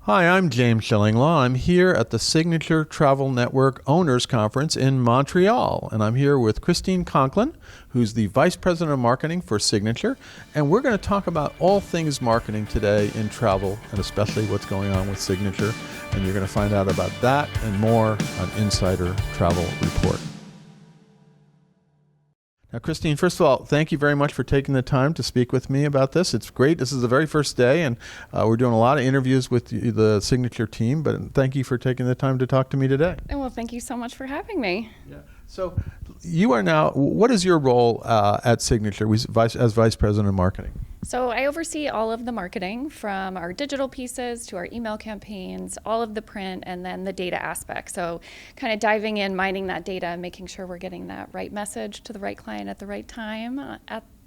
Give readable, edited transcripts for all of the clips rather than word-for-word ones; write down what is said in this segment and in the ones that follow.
Hi, I'm James Shillinglaw. I'm here at the Signature Travel Network Owners Conference in Montreal, and I'm here with Christine Conklin, who's the Vice President of Marketing for Signature, and we're going to talk about all things marketing today in travel, and especially what's going on with Signature, and you're going to find out about that and more on Insider Travel Report. Now, Christine, first of all, thank you very much for taking the time to speak with me about this. It's great. This is the very first day, and we're doing a lot of interviews with the Signature team, but thank you for taking the time to talk to me today. Well, thank you so much for having me. Yeah. So you are now, what is your role at Signature as Vice President of Marketing? So I oversee all of the marketing, from our digital pieces to our email campaigns, all of the print, and then the data aspect. So kind of diving in, mining that data, and making sure we're getting that right message to the right client at the right time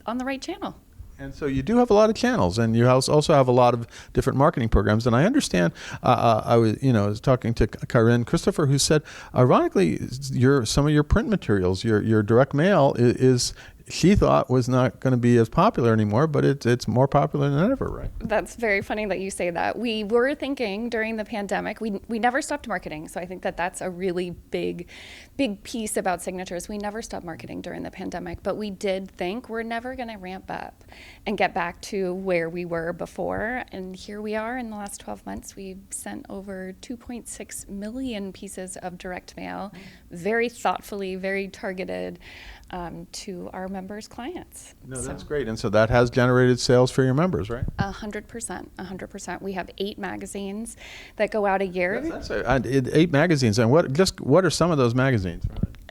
on the right channel. And so you do have a lot of channels, and you also have a lot of different marketing programs. And I understand, I was talking to Karen Christopher, who said, ironically, some of your print materials, your direct mail is she thought was not going to be as popular anymore, but it's more popular than ever, right? That's very funny that you say that. We were thinking during the pandemic, we never stopped marketing. So I think that's a really big piece about Signatures. We never stopped marketing during the pandemic, but we did think we're never going to ramp up and get back to where we were before. And here we are in the last 12 months. We've sent over 2.6 million pieces of direct mail, very thoughtfully, very targeted, to our members' clients. No, that's great. And so that has generated sales for your members, right? 100%. We have 8 magazines that go out a year. That's 8 magazines. And what are some of those magazines?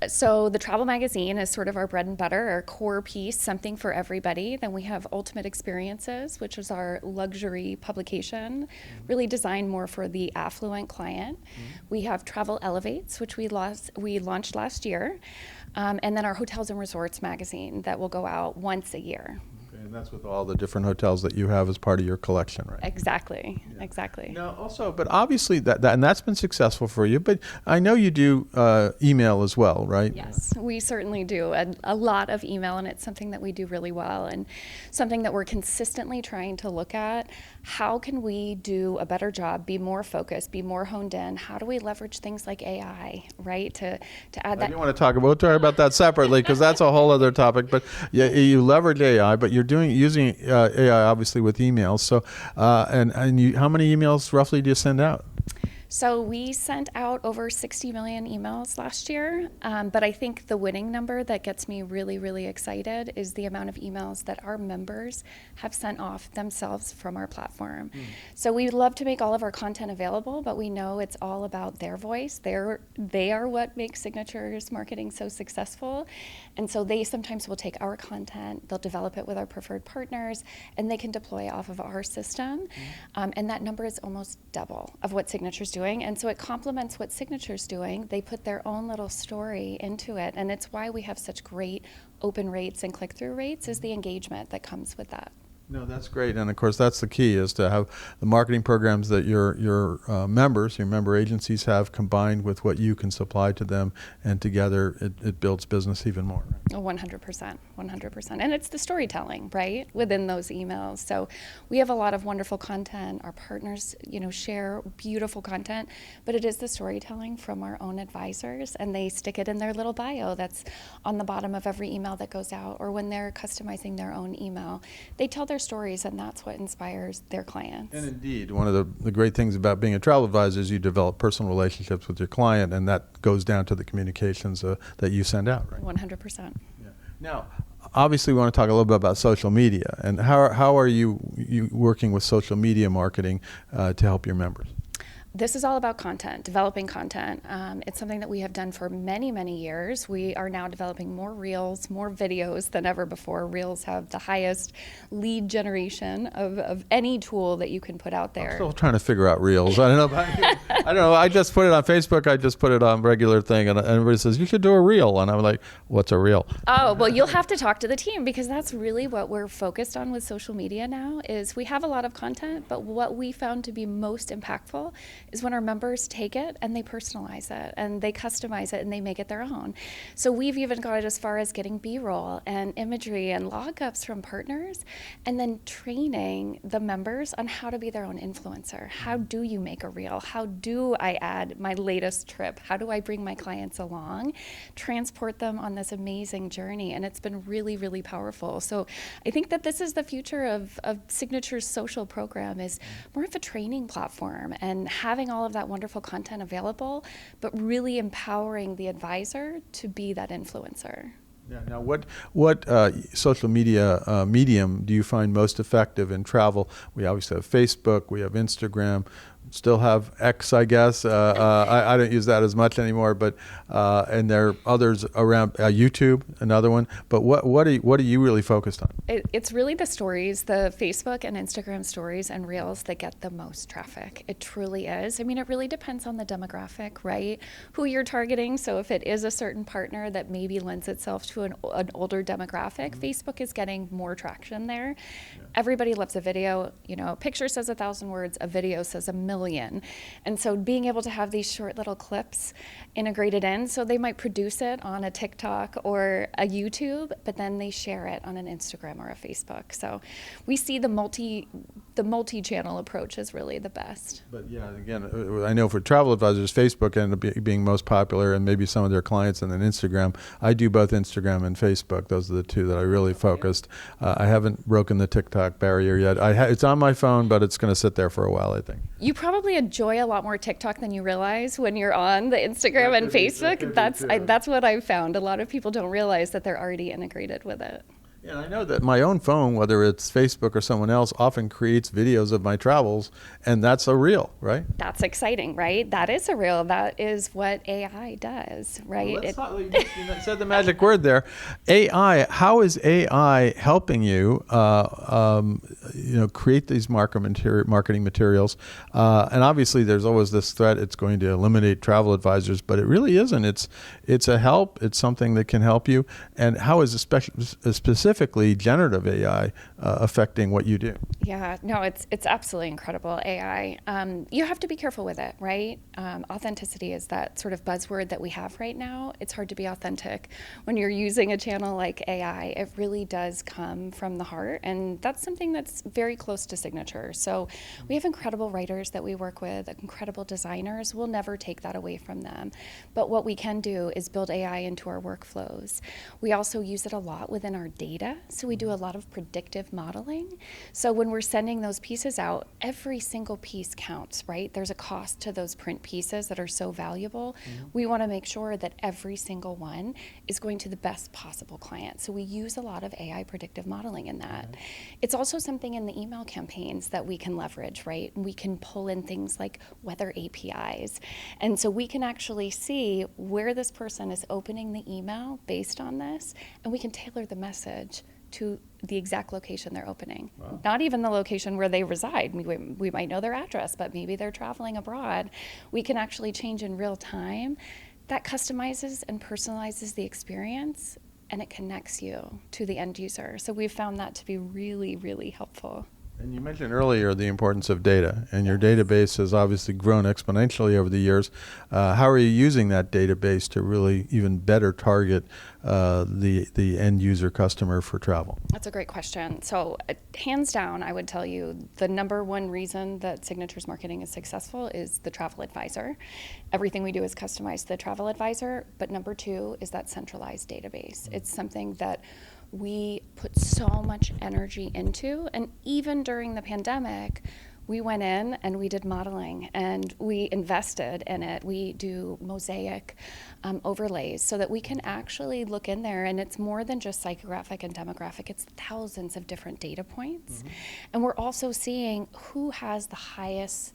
So the travel magazine is sort of our bread and butter, our core piece, something for everybody. Then we have Ultimate Experiences, which is our luxury publication, really designed more for the affluent client. We have Travel Elevates, which we launched last year. And then our Hotels and Resorts magazine that will go out once a year. Okay, and that's with all the different hotels that you have as part of your collection, right? Exactly. Now, also, but obviously and that's been successful for you. But I know you do email as well, right? Yes, we certainly do a lot of email, and it's something that we do really well, and something that we're consistently trying to look at. How can we do a better job, be more focused, be more honed in? How do we leverage things like AI, right, to add that? I do want to we'll talk about that separately, because that's a whole other topic. But yeah, you leverage AI, but you're using AI obviously with emails. So how many emails roughly do you send out? So we sent out over 60 million emails last year, but I think the winning number that gets me really, really excited is the amount of emails that our members have sent off themselves from our platform. So we love to make all of our content available, but we know it's all about their voice. They are what makes Signatures marketing so successful, and so they sometimes will take our content, they'll develop it with our preferred partners, and they can deploy off of our system, and that number is almost double of what Signature's doing. And so it complements what Signature's doing. They put their own little story into it. And it's why we have such great open rates and click-through rates, is the engagement that comes with that. No, that's great. And of course, that's the key, is to have the marketing programs that your members, your member agencies have, combined with what you can supply to them. And together, it builds business even more. 100%. And it's the storytelling, right, within those emails. So we have a lot of wonderful content. Our partners, share beautiful content, but it is the storytelling from our own advisors, and they stick it in their little bio that's on the bottom of every email that goes out, or when they're customizing their own email. They tell their stories, and that's what inspires their clients. And indeed, one of the great things about being a travel advisor is you develop personal relationships with your client, and that goes down to the communications that you send out, right? 100%. Yeah. Now, obviously, we want to talk a little bit about social media, and how are you working with social media marketing to help your members? This is all about content, developing content. It's something that we have done for many, many years. We are now developing more reels, more videos than ever before. Reels have the highest lead generation of any tool that you can put out there. I'm still trying to figure out reels. I don't know. I just put it on Facebook. I just put it on regular thing, and everybody says, you should do a reel. And I'm like, what's a reel? Oh, well, you'll have to talk to the team, because that's really what we're focused on with social media now. Is we have a lot of content, but what we found to be most impactful is when our members take it and they personalize it and they customize it and they make it their own. So we've even got it as far as getting B-roll and imagery and log-ups from partners, and then training the members on how to be their own influencer. How do you make a reel? How do I add my latest trip? How do I bring my clients along, transport them on this amazing journey? And it's been really, really powerful. So I think that this is the future of Signature's social program, is more of a training platform and having all of that wonderful content available, but really empowering the advisor to be that influencer. Yeah. Now, what social media medium do you find most effective in travel? We obviously have Facebook, we have Instagram, still have X, I guess. I don't use that as much anymore, but and there are others around. YouTube, another one. But what are you really focused on? It's really the stories, the Facebook and Instagram stories and reels that get the most traffic. It truly is. I mean, it really depends on the demographic, right? Who you're targeting. So if it is a certain partner that maybe lends itself to an older demographic, Facebook is getting more traction there. Yeah. Everybody loves a video. You know, a picture says 1,000 words, a video says 1,000,000. And so being able to have these short little clips integrated in, so they might produce it on a TikTok or a YouTube, but then they share it on an Instagram or a Facebook. So we see the multi-channel approach is really the best. But yeah, again, I know for travel advisors, Facebook ended up being most popular, and maybe some of their clients, and then Instagram. I do both Instagram and Facebook. Those are the two that I really focused. I haven't broken the TikTok barrier yet. It's on my phone, but it's going to sit there for a while, I think. You probably enjoy a lot more TikTok than you realize when you're on the Instagram and Facebook. That's what I've found. A lot of people don't realize that they're already integrated with it. Yeah, I know that my own phone, whether it's Facebook or someone else, often creates videos of my travels, and that's a reel, right? That's exciting, right? That is a reel. That is what AI does, right? Well, you said the magic word there. AI. How is AI helping you, create these marketing materials? And obviously, there's always this threat it's going to eliminate travel advisors, but it really isn't. It's a help. It's something that can help you. And how is specifically generative AI affecting what you do? Yeah, no, it's absolutely incredible, AI. You have to be careful with it, right? Authenticity is that sort of buzzword that we have right now. It's hard to be authentic when you're using a channel like AI. It really does come from the heart, and that's something that's very close to Signature. So we have incredible writers that we work with, incredible designers. We'll never take that away from them. But what we can do is build AI into our workflows. We also use it a lot within our data. So we do a lot of predictive modeling. So when we're sending those pieces out, every single piece counts, right? There's a cost to those print pieces that are so valuable. Mm-hmm. We want to make sure that every single one is going to the best possible client. So we use a lot of AI predictive modeling in that. Mm-hmm. It's also something in the email campaigns that we can leverage, right? We can pull in things like weather APIs. And so we can actually see where this person is opening the email based on this, and we can tailor the message to the exact location they're opening. Wow. Not even the location where they reside. We might know their address, but maybe they're traveling abroad. We can actually change in real time. That customizes and personalizes the experience, and it connects you to the end user. So we've found that to be really, really helpful. And you mentioned earlier the importance of data, and your database has obviously grown exponentially over the years. How are you using that database to really even better target the end user customer for travel? That's a great question. So hands down, I would tell you the number one reason that Signature's marketing is successful is the travel advisor. Everything we do is customized to the travel advisor, but number two is that centralized database. It's something that we put so much energy into, and even during the pandemic, we went in and we did modeling and we invested in it. We do mosaic overlays so that we can actually look in there, and it's more than just psychographic and demographic. It's thousands of different data points. Mm-hmm. And we're also seeing who has the highest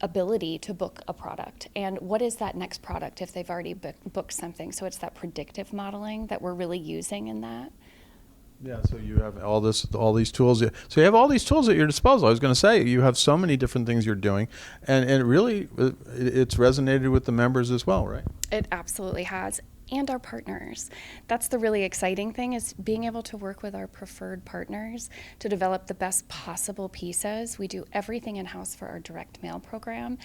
ability to book a product, and what is that next product if they've already booked something. So it's that predictive modeling that we're really using in that. Yeah, so you have all these tools. So you have all these tools at your disposal. I was going to say, you have so many different things you're doing, and really, it's resonated with the members as well, right? It absolutely has. and our partners. That's the really exciting thing, is being able to work with our preferred partners to develop the best possible pieces. We do everything in-house for our direct mail program,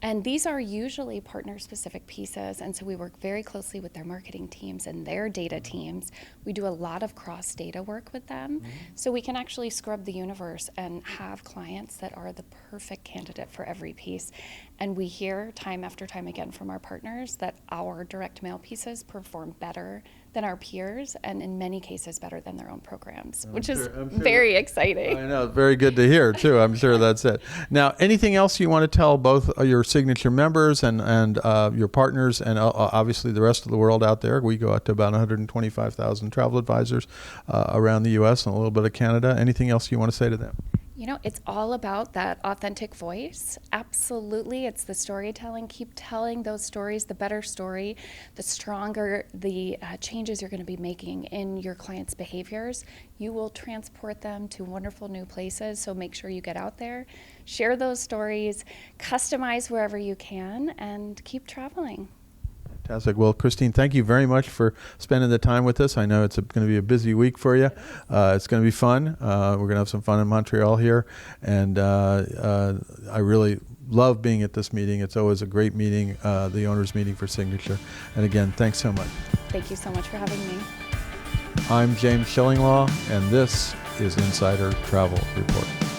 and these are usually partner-specific pieces, and so we work very closely with their marketing teams and their data teams. We do a lot of cross-data work with them, so we can actually scrub the universe and have clients that are the perfect candidate for every piece. And we hear time after time again from our partners that our direct mail pieces perform better than our peers, and in many cases better than their own programs, which is very exciting. I know, very good to hear too. I'm sure that's it. Now, anything else you want to tell both your Signature members and your partners, and obviously the rest of the world out there? We go out to about 125,000 travel advisors around the U.S. and a little bit of Canada. Anything else you want to say to them? You know, it's all about that authentic voice. Absolutely. It's the storytelling. Keep telling those stories. The better story, the stronger the changes you're going to be making in your clients' behaviors. You will transport them to wonderful new places. So make sure you get out there, share those stories, customize wherever you can, and keep traveling. Fantastic. Well, Christine, thank you very much for spending the time with us. I know it's going to be a busy week for you. It's going to be fun. We're going to have some fun in Montreal here. And I really love being at this meeting. It's always a great meeting, the owners meeting for Signature. And again, thanks so much. Thank you so much for having me. I'm James Shillinglaw, and this is Insider Travel Report.